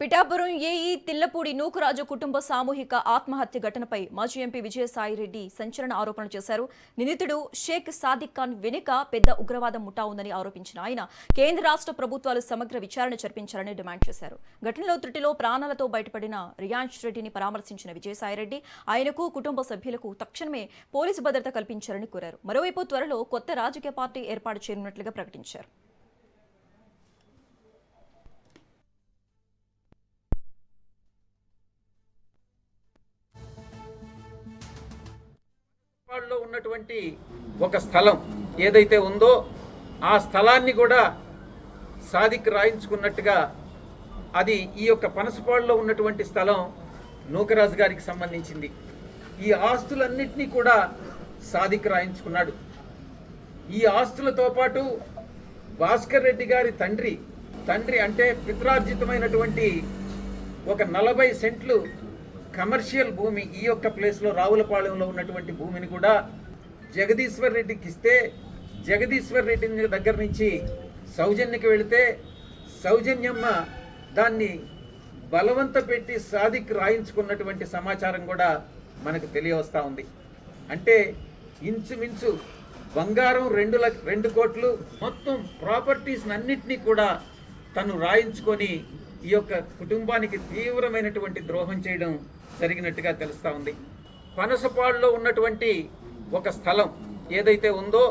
Pithapuram AE తిల్లపూడి Nookaraju కుటుంబ సామూహిక ఆత్మహత్య ఘటనపై మాజీ ఎంపీ విజయసాయిరెడ్డి సంచలన ఆరోపణలు చేశారు. నిందితుడు షేక్ సాదిక్ ఖాన్ వెనుక పెద్ద ఉగ్రవాదం ముఠా ఉందని ఆరోపించిన ఆయన కేంద్ర రాష్ట్ర ప్రభుత్వాలు సమగ్ర విచారణ జరిపించాలని డిమాండ్ చేశారు. ఘటనలో త్రుటిలో ప్రాణాలతో బయటపడిన రియాన్స్ రెడ్డిని పరామర్శించిన విజయసాయిరెడ్డి ఆయనకు కుటుంబ సభ్యులకు తక్షణమే పోలీసు భద్రత కల్పించాలని కోరారు. మరోవైపు త్వరలో కొత్త రాజకీయ పార్టీ ఏర్పాటు చేయనున్నట్లుగా ప్రకటించారు. లో ఉన్నటువంటి ఒక స్థలం ఏదైతే ఉందో ఆ స్థలాన్ని కూడా సాదిక్ రాయించుకున్నట్టుగా అది ఈ యొక్క పనసపాడులో ఉన్నటువంటి స్థలం నూకరాజు గారికి సంబంధించింది. ఈ ఆస్తులన్నింటినీ కూడా సాదిక్ రాయించుకున్నాడు. ఈ ఆస్తులతో పాటు భాస్కర్ రెడ్డి గారి తండ్రి అంటే పిత్రార్జితమైనటువంటి ఒక 40 సెంట్లు కమర్షియల్ భూమి ఈ యొక్క ప్లేస్లో రావులపాలెంలో ఉన్నటువంటి భూమిని కూడా జగదీశ్వర్ రెడ్డికి ఇస్తే జగదీశ్వర్ రెడ్డి దగ్గర నుంచి సౌజన్యకి వెళితే సౌజన్యమ్మ దాన్ని బలవంత పెట్టి సాదిక్ రాయించుకున్నటువంటి సమాచారం కూడా మనకు తెలియవస్తూ ఉంది. అంటే ఇంచుమించు బంగారం 2 కోట్లు మొత్తం ప్రాపర్టీస్ అన్నిటినీ కూడా తను రాయించుకొని ఈ యొక్క కుటుంబానికి తీవ్రమైనటువంటి ద్రోహం చేయడం జరిగినట్టుగా తెలుస్తూ ఉంది. పనసపాడులో ఉన్నటువంటి ఒక స్థలం ఏదైతే ఉందో